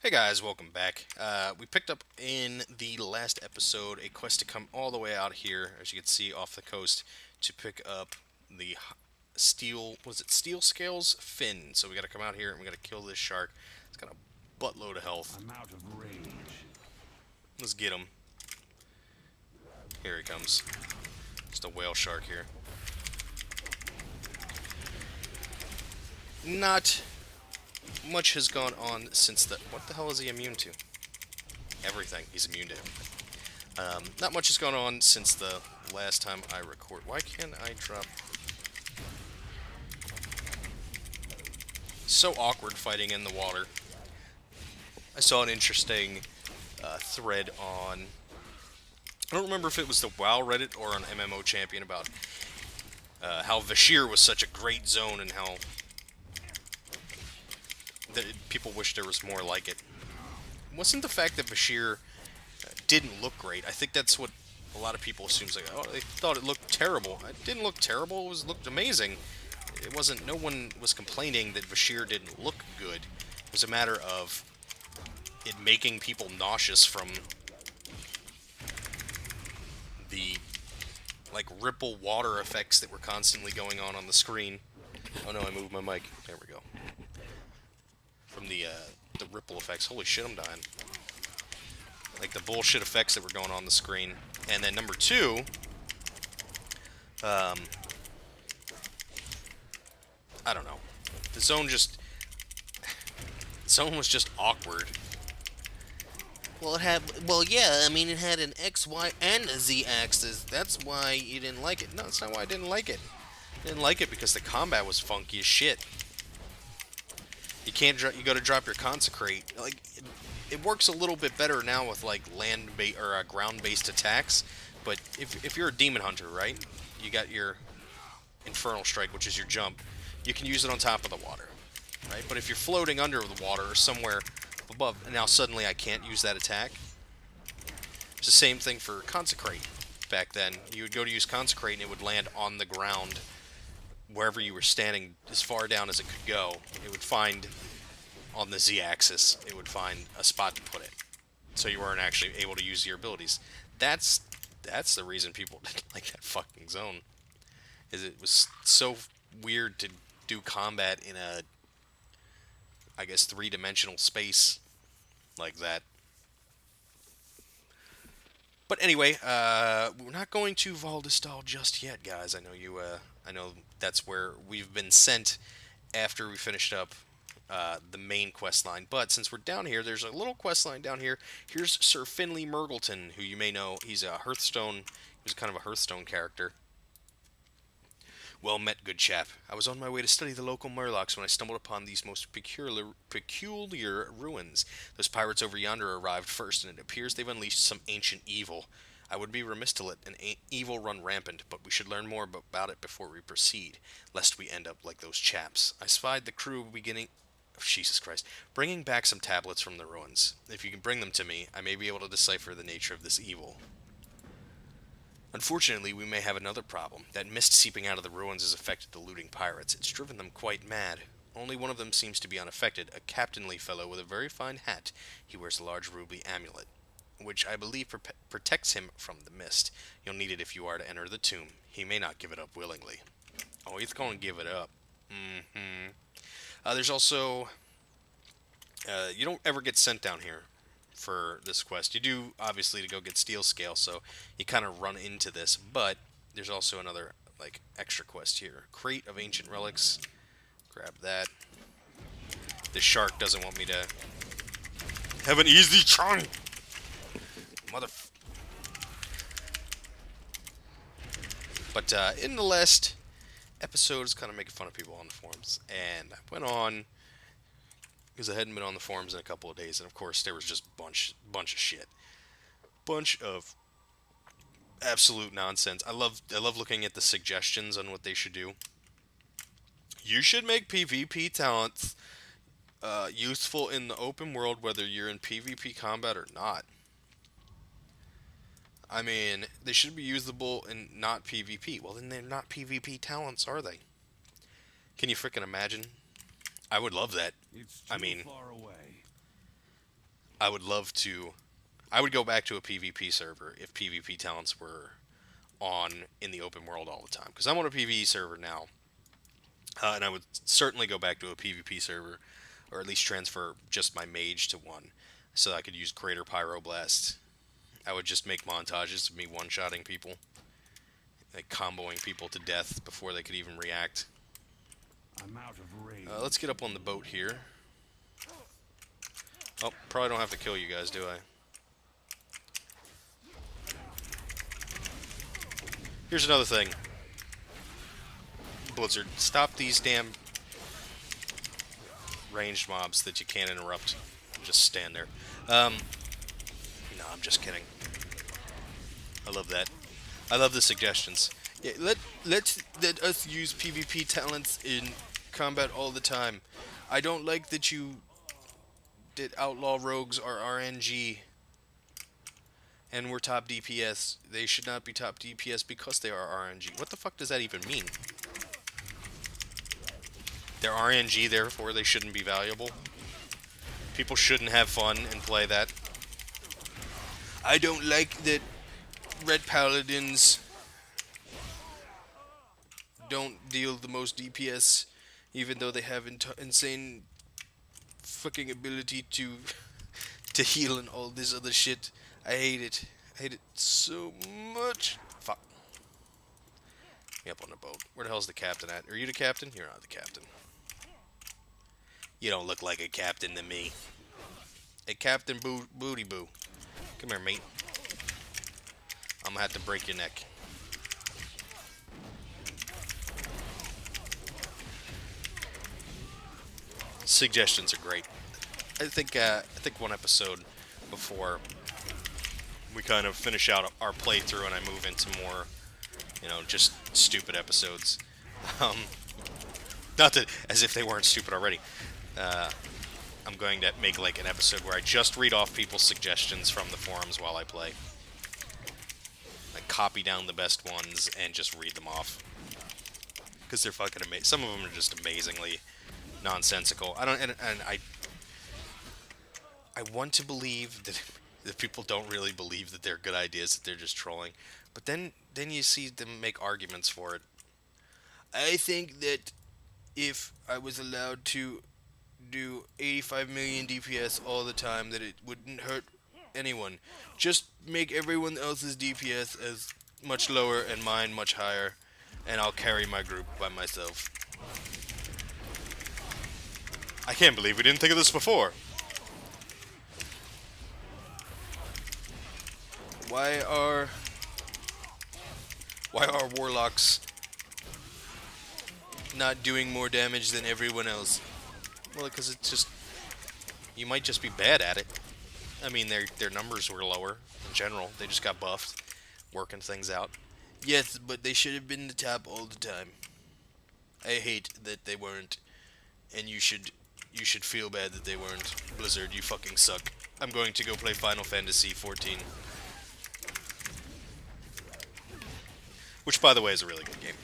Hey guys, welcome back. We picked up in the last episode a quest to come all the way out here, as you can see, off the coast, to pick up the steel. Was it steel scales fin? So we got to come out here and we got to kill this shark. It's got a buttload of health. I'm out of rage. Let's get him. Here he comes. Just a whale shark here. Not much has gone on since the. What the hell is he immune to? Everything. He's immune to. Not much has gone on since the last time I record. Why can't I drop? So awkward fighting in the water. I saw an interesting thread on. I don't remember if it was the WoW Reddit or on MMO Champion about how Vashir was such a great zone and how people wish there was more like it. It wasn't the fact that Vashir didn't look great. I think that's what a lot of people assume. Like, oh, they thought it looked terrible. It didn't look terrible. Looked amazing. It wasn't. No one was complaining that Vashir didn't look good. It was a matter of it making people nauseous from the like ripple water effects that were constantly going on the screen. Oh no, I moved my mic. There we go. From the ripple effects. Holy shit, I'm dying. Like the bullshit effects that were going on the screen. And then number two, um, I don't know. The zone was just awkward. Well, it had. Well, yeah. I mean, it had an X, Y, and a Z axis. That's why you didn't like it. No, that's not why I didn't like it. I didn't like it because the combat was funky as shit. You can't. You got to drop your consecrate. Like, it works a little bit better now with like ground-based attacks. But if you're a demon hunter, right? You got your infernal strike, which is your jump. You can use it on top of the water, right? But if you're floating under the water or somewhere above, and now suddenly I can't use that attack. It's the same thing for Consecrate. Back then, you would go to use Consecrate and it would land on the ground wherever you were standing, as far down as it could go. It would find on the Z-axis. It would find a spot to put it, so you weren't actually able to use your abilities. That's that's the reason people didn't like that fucking zone. Is it was so weird to do combat in a, I guess, three-dimensional space like that. But anyway, we're not going to Valdistal just yet, guys. I know you. I know that's where we've been sent after we finished up the main quest line. But since we're down here, there's a little quest line down here. Here's Sir Finley Murgleton, who you may know. He's a Hearthstone. He was kind of a Hearthstone character. Well met, good chap. I was on my way to study the local murlocs when I stumbled upon these most peculiar ruins. Those pirates over yonder arrived first, and it appears they've unleashed some ancient evil. I would be remiss to let an evil run rampant, but we should learn more about it before we proceed, lest we end up like those chaps. I spied the crew beginning. Oh, Jesus Christ. Bringing back some tablets from the ruins. If you can bring them to me, I may be able to decipher the nature of this evil. Unfortunately, we may have another problem. That mist seeping out of the ruins has affected the looting pirates. It's driven them quite mad. Only one of them seems to be unaffected, a captainly fellow with a very fine hat. He wears a large ruby amulet, which I believe protects him from the mist. You'll need it if you are to enter the tomb. He may not give it up willingly. Oh, he's going to give it up. Mm-hmm. There's also... you don't ever get sent down here for this quest. You do, obviously, to go get Steel Scale, so you kind of run into this, but there's also another, like, extra quest here. Crate of Ancient Relics. Grab that. This shark doesn't want me to have an easy time. Mother... But, in the last episode, I was kind of making fun of people on the forums, and I went on because I hadn't been on the forums in a couple of days, and of course there was just bunch of shit, bunch of absolute nonsense. I love looking at the suggestions on what they should do. You should make PvP talents useful in the open world, whether you're in PvP combat or not. I mean, they should be usable in not PvP. Well, then they're not PvP talents, are they? Can you frickin' imagine? I would love that. It's I too mean, far away. I would love to. I would go back to a PvP server if PvP talents were on in the open world all the time. Because I'm on a PvE server now, and I would certainly go back to a PvP server, or at least transfer just my mage to one, so I could use Greater Pyroblast. I would just make montages of me one-shotting people, like comboing people to death before they could even react. I'm out of range. Let's get up on the boat here. Oh, probably don't have to kill you guys, do I? Here's another thing. Blizzard, stop these damn ranged mobs that you can't interrupt. Just stand there. No, I'm just kidding. I love that. I love the suggestions. Yeah, let us use PvP talents in combat all the time. I don't like that you did outlaw rogues are RNG and we're top DPS. They should not be top DPS because they are RNG. What the fuck does that even mean? They're RNG, therefore they shouldn't be valuable. People shouldn't have fun and play that. I don't like that Red Paladins don't deal the most DPS, even though they have insane fucking ability to to heal and all this other shit. I hate it. I hate it so much. Fuck. Get up on the boat. Where the hell's the captain at? Are you the captain? You're not the captain. You don't look like a captain to me. Hey, Captain Booty Boo. Come here, mate. I'm gonna have to break your neck. Suggestions are great. I think one episode before we kind of finish out our playthrough and I move into more, just stupid episodes. Um, Not that as if they weren't stupid already. I'm going to make like an episode where I just read off people's suggestions from the forums while I play. Like copy down the best ones and just read them off. Because they're fucking amazing. Some of them are just amazingly nonsensical. I don't, and I want to believe that people don't really believe that they're good ideas, that they're just trolling. But then you see them make arguments for it. I think that if I was allowed to do 85 million DPS all the time, that it wouldn't hurt anyone. Just make everyone else's DPS as much lower and mine much higher, and I'll carry my group by myself. I can't believe we didn't think of this before. Why are warlocks not doing more damage than everyone else? Well, because it's just, you might just be bad at it. I mean, their numbers were lower in general. They just got buffed, working things out. Yes, but they should have been the top all the time. I hate that they weren't, and you should feel bad that they weren't. Blizzard, you fucking suck. I'm going to go play Final Fantasy 14. Which, by the way, is a really good game.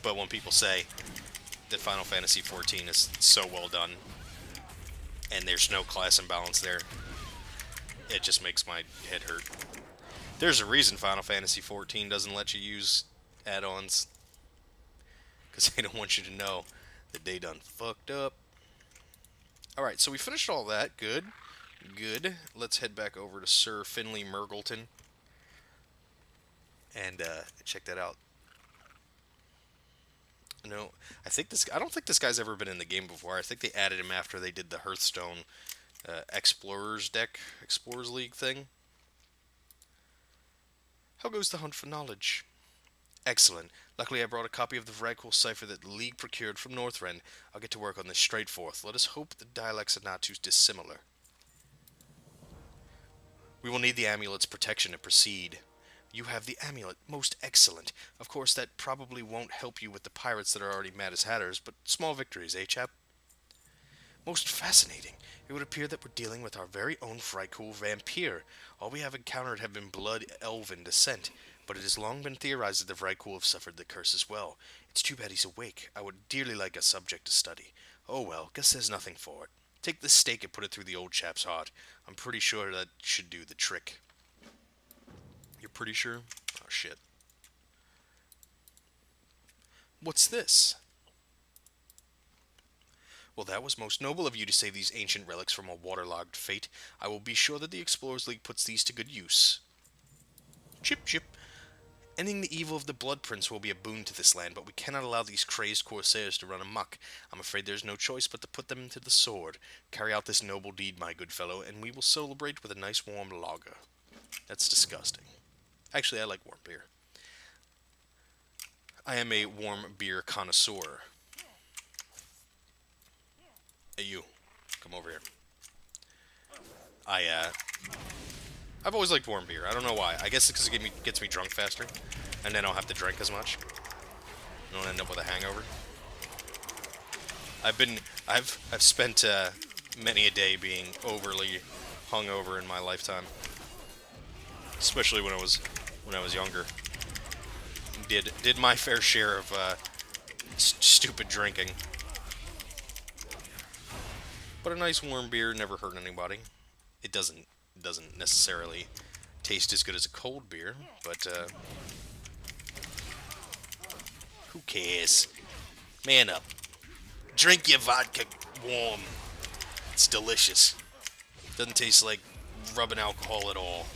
But when people say that Final Fantasy 14 is so well done, and there's no class imbalance there, it just makes my head hurt. There's a reason Final Fantasy 14 doesn't let you use add-ons. Because they don't want you to know that they done fucked up. Alright, so we finished all that. Good. Good. Let's head back over to Sir Finley Murgleton. And check that out. No, I don't think this guy's ever been in the game before. I think they added him after they did the Hearthstone Explorers League thing. How goes the hunt for knowledge? Excellent. Luckily I brought a copy of the Vrykul cipher that the League procured from Northrend. I'll get to work on this straight forth. Let us hope the dialects are not too dissimilar. We will need the amulet's protection to proceed. You have the amulet. Most excellent. Of course, that probably won't help you with the pirates that are already mad as hatters, but small victories, eh, chap? Most fascinating. It would appear that we're dealing with our very own Vrykul Vampyr. All we have encountered have been blood elven descent, but it has long been theorized that the Vrykul have suffered the curse as well. It's too bad he's awake. I would dearly like a subject to study. Oh well, guess there's nothing for it. Take this stake and put it through the old chap's heart. I'm pretty sure that should do the trick. You're pretty sure? Oh, shit. What's this? Well, that was most noble of you to save these ancient relics from a waterlogged fate. I will be sure that the Explorers League puts these to good use. Chip, chip. Ending the evil of the Blood Prince will be a boon to this land, but we cannot allow these crazed corsairs to run amok. I'm afraid there's no choice but to put them to the sword. Carry out this noble deed, my good fellow, and we will celebrate with a nice warm lager. That's disgusting. Actually, I like warm beer. I am a warm beer connoisseur. Hey, you. Come over here. I've always liked warm beer. I don't know why. I guess it's because it gets me drunk faster, and then I don't have to drink as much. I don't end up with a hangover. I've spent many a day being overly hungover in my lifetime, especially when I was younger. Did my fair share of stupid drinking. But a nice warm beer never hurt anybody. It doesn't necessarily taste as good as a cold beer, but who cares? Man up. Drink your vodka warm. It's delicious. Doesn't taste like rubbing alcohol at all.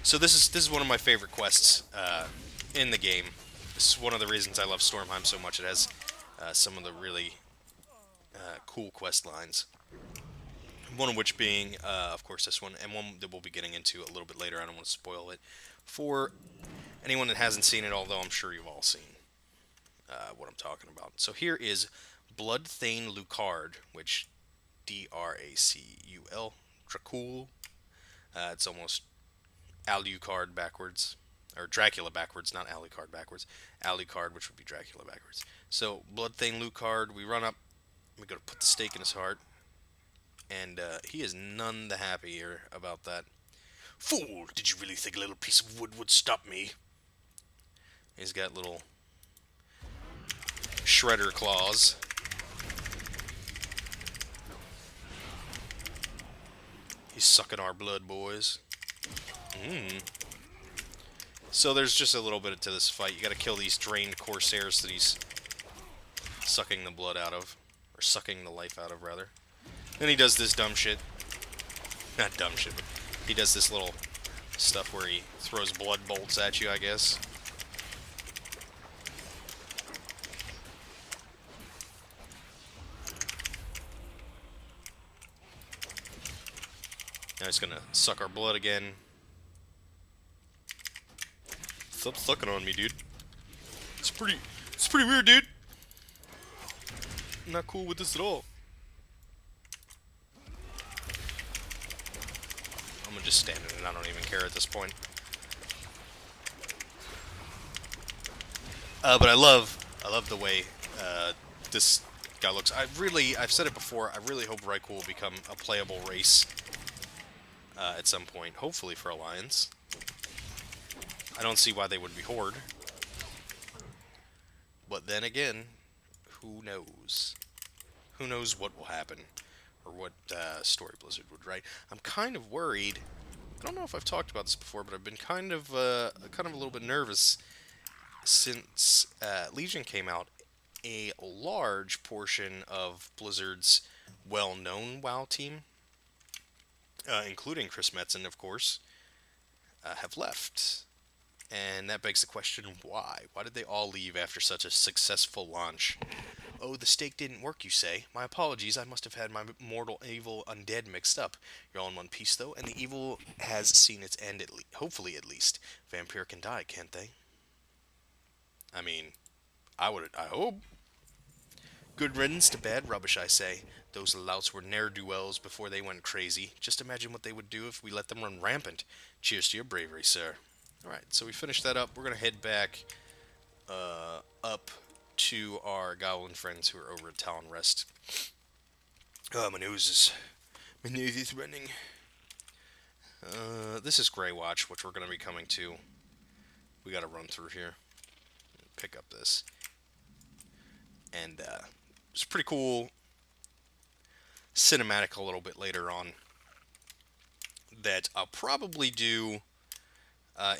So this is one of my favorite quests in the game. This is one of the reasons I love Stormheim so much. It has some of the really cool quest lines. One of which being, of course, this one, and one that we'll be getting into a little bit later. I don't want to spoil it for anyone that hasn't seen it, although I'm sure you've all seen what I'm talking about. So here is Bloodthane Lucard, which Dracul, Vrykul. It's almost Alucard backwards, or Dracula backwards, not Alucard backwards. Alucard, which would be Dracula backwards. So Bloodthane Lucard, we run up, we go to put the stake in his heart. And he is none the happier about that. Fool! Did you really think a little piece of wood would stop me? He's got little shredder claws. He's sucking our blood, boys. So there's just a little bit to this fight. You gotta kill these drained corsairs that he's sucking the blood out of. Or sucking the life out of, rather. Then he does this dumb shit. Not dumb shit, but he does this little stuff where he throws blood bolts at you, I guess. Now he's gonna suck our blood again. Stop sucking on me, dude. It's pretty weird, dude. I'm not cool with this at all. I'm gonna just stand in it. I don't even care at this point. But I love the way this guy looks. I've said it before. I really hope Vrykul will become a playable race at some point. Hopefully for Alliance. I don't see why they would be Horde. But then again, who knows? Who knows what will happen? Or what story Blizzard would write. I'm kind of worried. I don't know if I've talked about this before, but I've been kind of a little bit nervous since Legion came out. A large portion of Blizzard's well-known WoW team, including Chris Metzen, of course, have left. And that begs the question, why? Why did they all leave after such a successful launch? Oh, the stake didn't work, you say? My apologies, I must have had my mortal, evil, undead mixed up. You're all in one piece, though, and the evil has seen its end, hopefully at least. Vampyr can die, can't they? I mean, I hope. Good riddance to bad rubbish, I say. Those louts were ne'er-do-wells before they went crazy. Just imagine what they would do if we let them run rampant. Cheers to your bravery, sir. Alright, so we finished that up. We're going to head back up to our goblin friends who are over at Talon Rest. Oh, my nose is running. This is Grey Watch, which we're going to be coming to. We got to run through here. Pick up this. And it's pretty cool cinematic a little bit later on that I'll probably do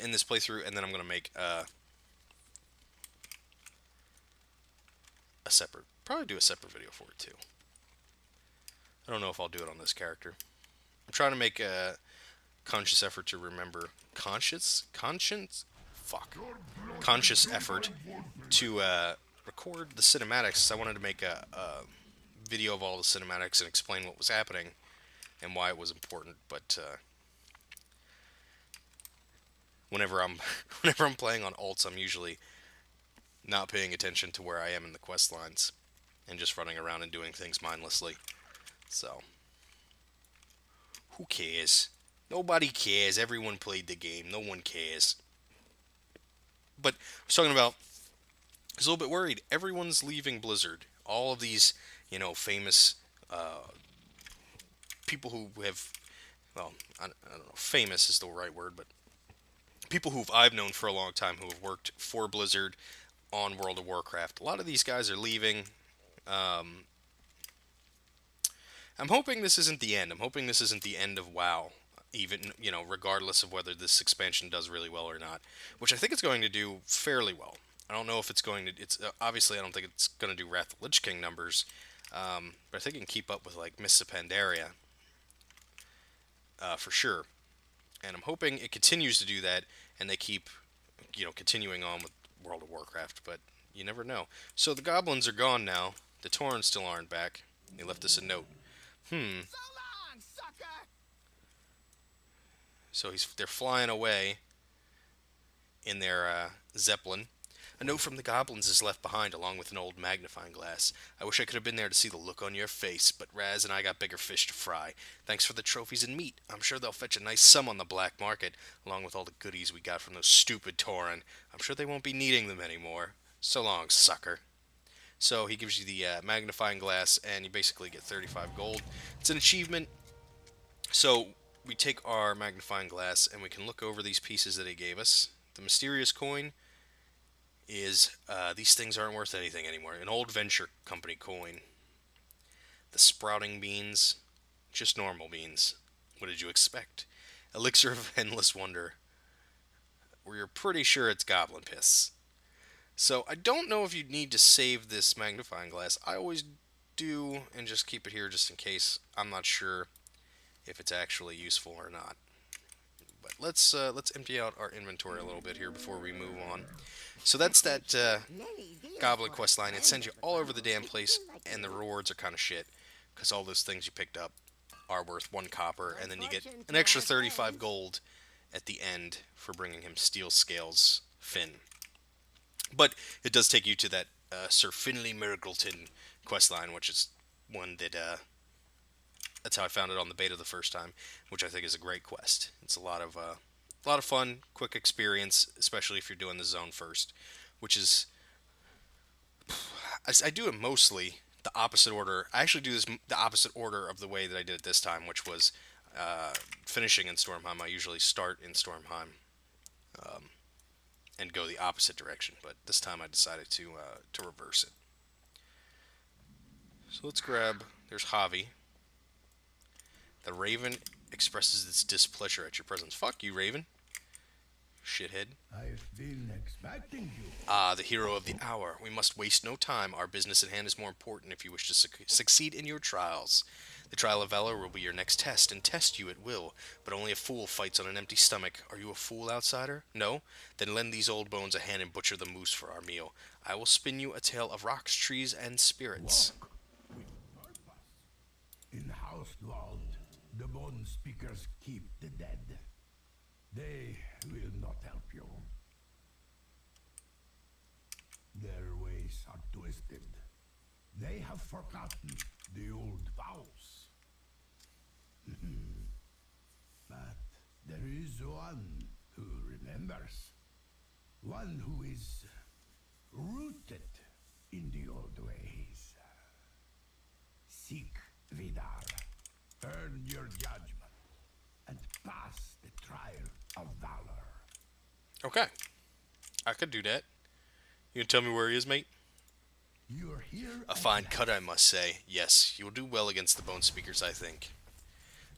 in this playthrough, and then I'm going to make probably do a separate video for it too. I don't know if I'll do it on this character. I'm trying to make a conscious effort to remember conscious effort to record the cinematics. I wanted to make a video of all the cinematics and explain what was happening and why it was important. But whenever I'm whenever I'm playing on alts, I'm usually not paying attention to where I am in the quest lines and just running around and doing things mindlessly. So who cares? Nobody cares. Everyone played the game. No one cares. But I was talking about, I was a little bit worried. Everyone's leaving Blizzard. All of these, famous people who have, well, I don't know, famous is the right word, but people who I've known for a long time who have worked for Blizzard on World of Warcraft. A lot of these guys are leaving. Um, I'm hoping this isn't the end. I'm hoping this isn't the end of WoW, even, regardless of whether this expansion does really well or not, which I think it's going to do fairly well. I don't know if it's going to. It's obviously I don't think it's going to do Wrath of the Lich King numbers, but I think it can keep up with like Mists of Pandaria for sure. And I'm hoping it continues to do that, and they keep, continuing on with World of Warcraft. But you never know. So the goblins are gone now. The Taurens still aren't back. They left us a note. So long, sucker! So they're flying away in their zeppelin. A note from the goblins is left behind, along with an old magnifying glass. I wish I could have been there to see the look on your face, but Raz and I got bigger fish to fry. Thanks for the trophies and meat. I'm sure they'll fetch a nice sum on the black market, along with all the goodies we got from those stupid Tauren. I'm sure they won't be needing them anymore. So long, sucker. So he gives you the magnifying glass, and you basically get 35 gold. It's an achievement. So we take our magnifying glass, and we can look over these pieces that he gave us. The mysterious coin is these things aren't worth anything anymore. An old venture company coin. The sprouting beans, just normal beans. What did you expect? Elixir of endless wonder. We're pretty sure it's goblin piss. So I don't know if you need to save this magnifying glass. I always do, and just keep it here just in case. I'm not sure if it's actually useful or not. But let's empty out our inventory a little bit here before we move on. So that's that Goblin quest line. It sends you all over the damn place, and the rewards are kind of shit, because all those things you picked up are worth 1 copper, and then you get an extra 35 gold at the end for bringing him Steel Scales Finn. But it does take you to that Sir Finley Mirgleton quest line, which is one that that's how I found it on the beta the first time, which I think is a great quest. It's a lot of fun, quick experience, especially if you're doing the zone first, which is I do it mostly the opposite order. I actually do this the opposite order of the way that I did it this time, which was finishing in Stormheim. I usually start in Stormheim and go the opposite direction, but this time I decided to reverse it. So let's grab. There's Javi. The Raven expresses its displeasure at your presence. Fuck you, Raven. Shithead. I've been expecting you. Ah, the hero of the hour. We must waste no time. Our business at hand is more important if you wish to succeed in your trials. The trial of valor will be your next test, and test you it will. But only a fool fights on an empty stomach. Are you a fool, outsider? No? Then lend these old bones a hand and butcher the moose for our meal. I will spin you a tale of rocks, trees, and spirits. Walk with purpose. In Housewald, the bone speakers keep the dead. They will not help you. Their ways are twisted. They have forgotten the old vows. But there is one who remembers. One who is rooted in the old ways. Seek Vidar. Earn your judgment. And pass the trial of valor. Okay. I could do that. You can tell me where he is, mate? You're here A fine cut, I must say. Yes, you will do well against the Bone Speakers, I think.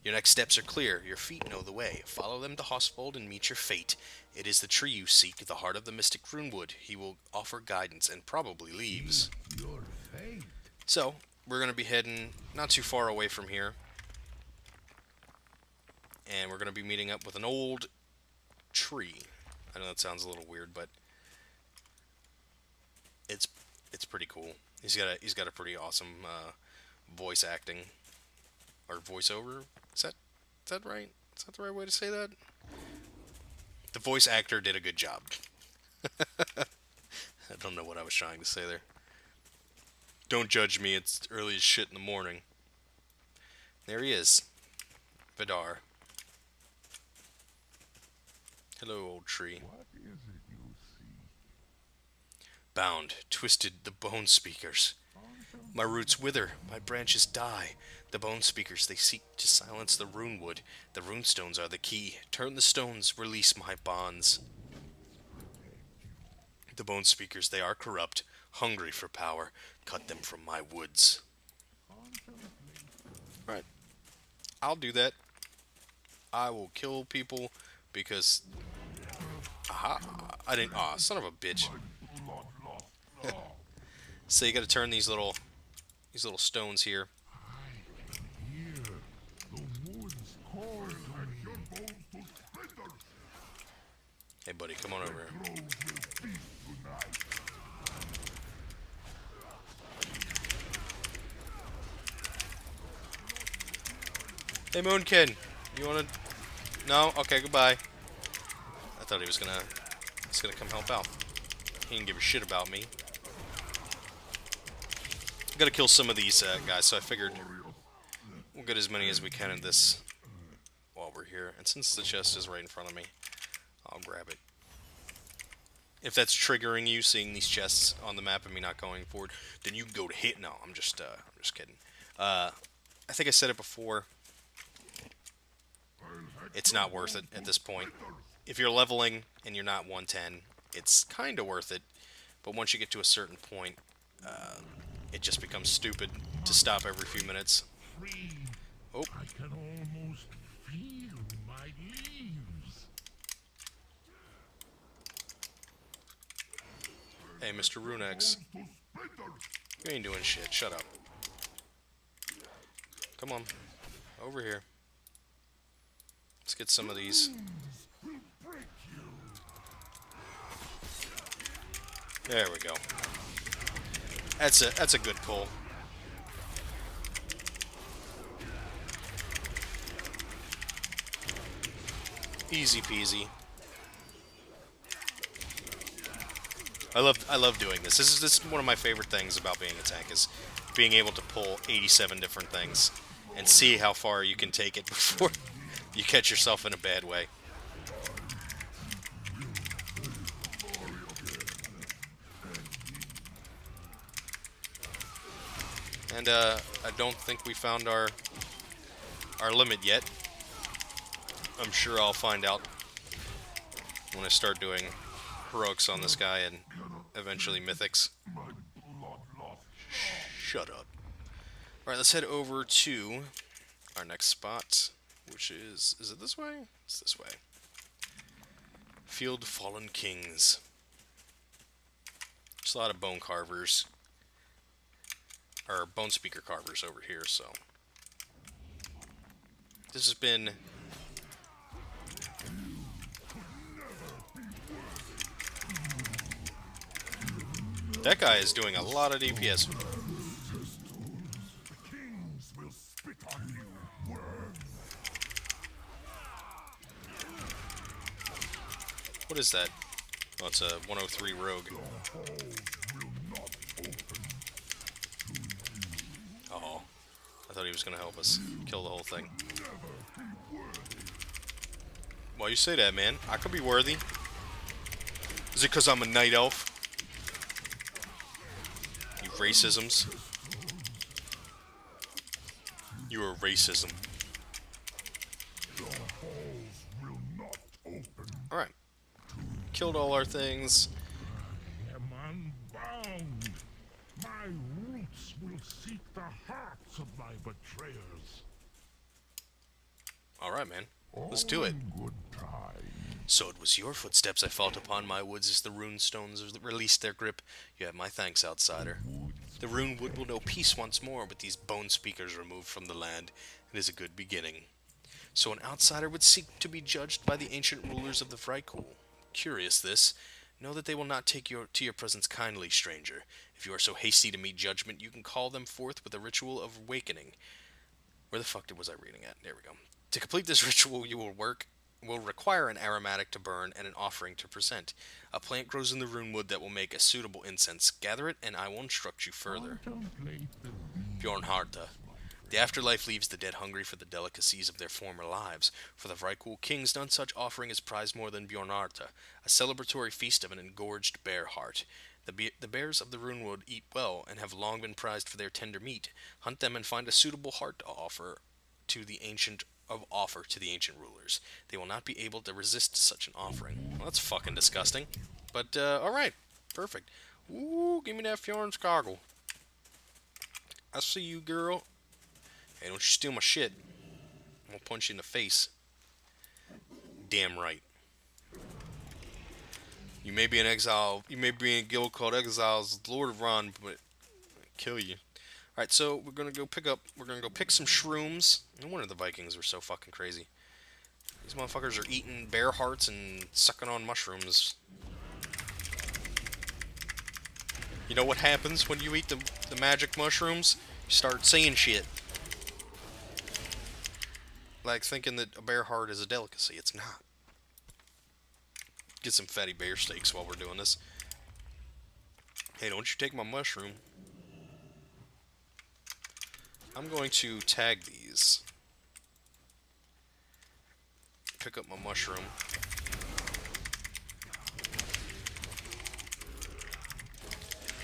Your next steps are clear. Your feet know the way. Follow them to Hosfold and meet your fate. It is the tree you seek, the heart of the mystic Runewood. He will offer guidance and probably leaves. Your fate. So, we're going to be heading not too far away from here. And we're going to be meeting up with an old tree. I know that sounds a little weird, but it's pretty cool. He's got a pretty awesome voice acting or voiceover. Is that right? Is that the right way to say that? The voice actor did a good job. I don't know what I was trying to say there. Don't judge me, it's early as shit in the morning. There he is. Vidar. Hello, old tree. What is it you see? Bound, twisted, the bone speakers. My roots wither, my branches die. The bone speakers, they seek to silence the runewood. The runestones are the key. Turn the stones, release my bonds. The bone speakers, they are corrupt, hungry for power. Cut them from my woods. Right. I'll do that. I will kill people because... Aha! I didn't... Aw, son of a bitch. So you gotta turn these little stones here. Hey buddy, come on over here. Hey Moonkin, you wanna... No? Okay, goodbye. I thought he was gonna come help out. He didn't give a shit about me. Gotta kill some of these guys, so I figured we'll get as many as we can of this while we're here. And since the chest is right in front of me, I'll grab it. If that's triggering you, seeing these chests on the map and me not going forward, then you can go to hit. No, I'm just kidding. I think I said it before. It's not worth it at this point. If you're leveling and you're not 110, it's kind of worth it. But once you get to a certain point, it just becomes stupid to stop every few minutes. Oh. I can almost feel my leaves. Hey, Mr. Runex. You ain't doing shit. Shut up. Come on. Over here. Let's get some of these. There we go. That's a good pull. Easy peasy. I love doing this. This is one of my favorite things about being a tank, is being able to pull 87 different things and see how far you can take it before you catch yourself in a bad way. And I don't think we found our limit yet. I'm sure I'll find out when I start doing heroics on this guy and eventually mythics. Shut up. Alright, let's head over to our next spot, which is it this way? It's this way. Field of Fallen Kings. There's a lot of bone carvers, or bone speaker carvers over here, so this has been that guy is doing a lot of DPS. What is that? Oh, it's a 103 rogue. Oh, I thought he was gonna help us kill the whole thing. Why you say that, man? I could be worthy. Is it because I'm a night elf? You racisms. You are racism. Alright. Killed all our things. I am unbound. My roots seek the hearts of my betrayers. Alright, man. Let's do it. All in good time. So it was your footsteps I felt upon my woods as the rune stones released their grip. You have my thanks, outsider. The rune wood will know peace once more with these bone speakers removed from the land. It is a good beginning. So an outsider would seek to be judged by the ancient rulers of the Vrykul. Curious this. Know that they will not take to your presence kindly, stranger. If you are so hasty to meet judgment, you can call them forth with a ritual of awakening. Where the fuck was I reading at? There we go. To complete this ritual, you will require an aromatic to burn and an offering to present. A plant grows in the rune wood that will make a suitable incense. Gather it, and I will instruct you further. Contemplate the Bjornharta. The afterlife leaves the dead hungry for the delicacies of their former lives. For the Vrykul kings, none such offering is prized more than Bjornharta, a celebratory feast of an engorged bear heart. The bears of the Runewood eat well and have long been prized for their tender meat. Hunt them and find a suitable heart to offer to the ancient rulers. They will not be able to resist such an offering. Well, that's fucking disgusting. But alright, perfect. Ooh, give me that Fjorn's goggle. I see you, girl. Hey, don't you steal my shit. I'm gonna punch you in the face. Damn right. You may be an exile. You may be in a guild called Exiles, Lord of Ron, but I'll kill you. Alright, so we're gonna go pick some shrooms. No wonder the Vikings were so fucking crazy. These motherfuckers are eating bear hearts and sucking on mushrooms. You know what happens when you eat the magic mushrooms? You start saying shit. Like thinking that a bear heart is a delicacy. It's not. Get some fatty bear steaks while we're doing this. Hey, don't you take my mushroom. I'm going to tag these. Pick up my mushroom.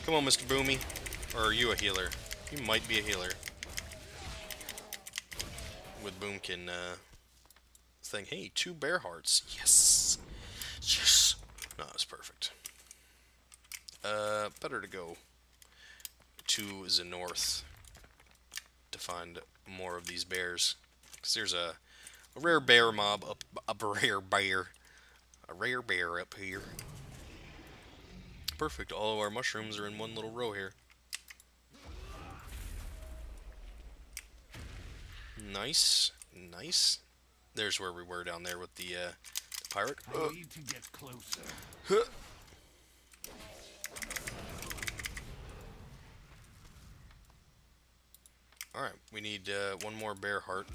Come on, Mr. Boomy. Or are you a healer? You might be a healer. With Boomkin, thing. Hey, 2 bear hearts. Yes! Yes! No, that's perfect. Better to go to the north to find more of these bears. Because there's a rare bear mob a rare bear up here. Perfect. All of our mushrooms are in one little row here. Nice. Nice. There's where we were down there with the pirate. I need to get closer. Huh. Alright, we need one more bear heart.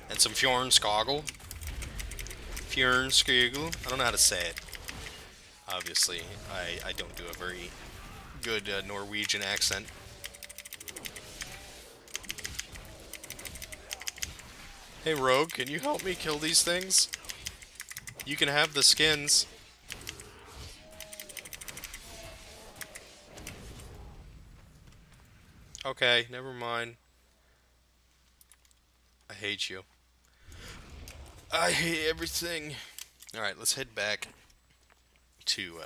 And some Fjornskogel. Fjornskogel. I don't know how to say it. Obviously, I don't do a very good Norwegian accent. Hey Rogue, can you help me kill these things? You can have the skins. Okay, never mind. I hate you. I hate everything. Alright, let's head back to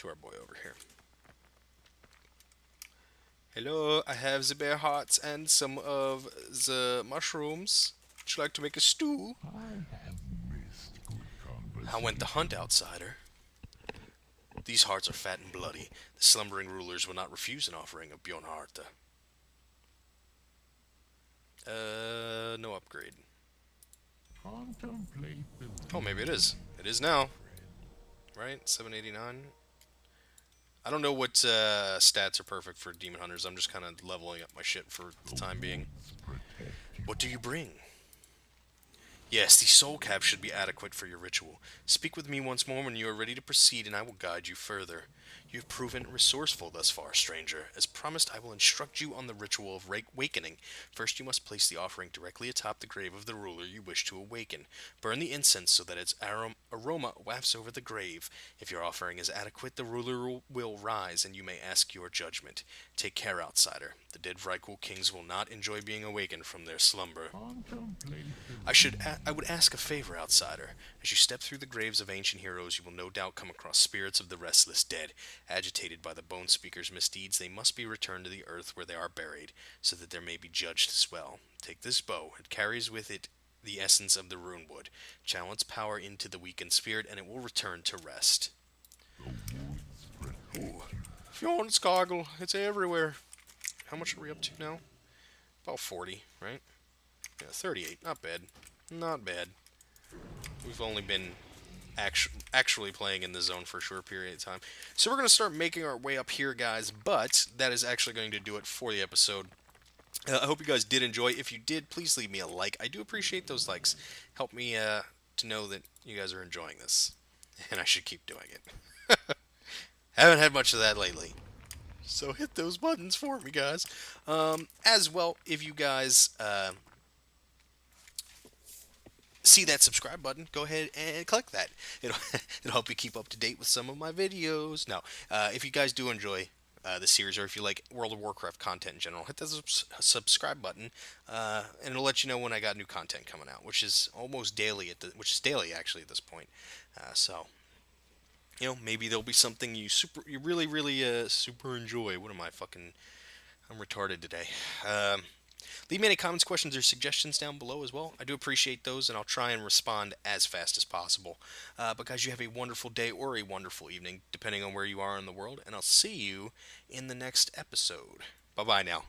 our boy over here. Hello, I have the bear hearts and some of the mushrooms. Would you like to make a stew? I have missed good conversation. How went the hunt, outsider? These hearts are fat and bloody. The slumbering rulers will not refuse an offering of Bjornharta. No upgrade. Contemplate the Oh, maybe it is. It is now. Right? 789. I don't know what stats are perfect for demon hunters. I'm just kind of leveling up my shit for the time being. What do you bring? Yes, the soul cap should be adequate for your ritual. Speak with me once more when you are ready to proceed, and I will guide you further. You have proven resourceful thus far, stranger. As promised, I will instruct you on the ritual of awakening. First, you must place the offering directly atop the grave of the ruler you wish to awaken. Burn the incense so that its aroma wafts over the grave. If your offering is adequate, the ruler will rise, and you may ask your judgment. Take care, outsider. The dead Vrykul kings will not enjoy being awakened from their slumber. I would ask a favor, outsider. As you step through the graves of ancient heroes, you will no doubt come across spirits of the restless dead. Agitated by the Bone Speaker's misdeeds, they must be returned to the earth where they are buried, so that they may be judged as well. Take this bow. It carries with it the essence of the runewood. Channel its power into the weakened spirit, and it will return to rest. Ooh. Fjord Skoggle, it's everywhere. How much are we up to now? About 40, right? Yeah, 38. Not bad. Not bad. We've only been actually playing in the zone for a short period of time. So we're going to start making our way up here, guys, but that is actually going to do it for the episode. I hope you guys did enjoy. If you did, please leave me a like. I do appreciate those likes. Help me to know that you guys are enjoying this. And I should keep doing it. Haven't had much of that lately. So hit those buttons for me, guys. As well, if you guys see that subscribe button, go ahead and click that. It'll help you keep up to date with some of my videos. Now, if you guys do enjoy the series, or if you like World of Warcraft content in general, hit the subscribe button, and it'll let you know when I got new content coming out, which is almost daily which is daily actually at this point. So, maybe there'll be something you really super enjoy. What am I fucking? I'm retarded today. Leave me any comments, questions, or suggestions down below as well. I do appreciate those, and I'll try and respond as fast as possible. But guys, you have a wonderful day or a wonderful evening, depending on where you are in the world, and I'll see you in the next episode. Bye-bye now.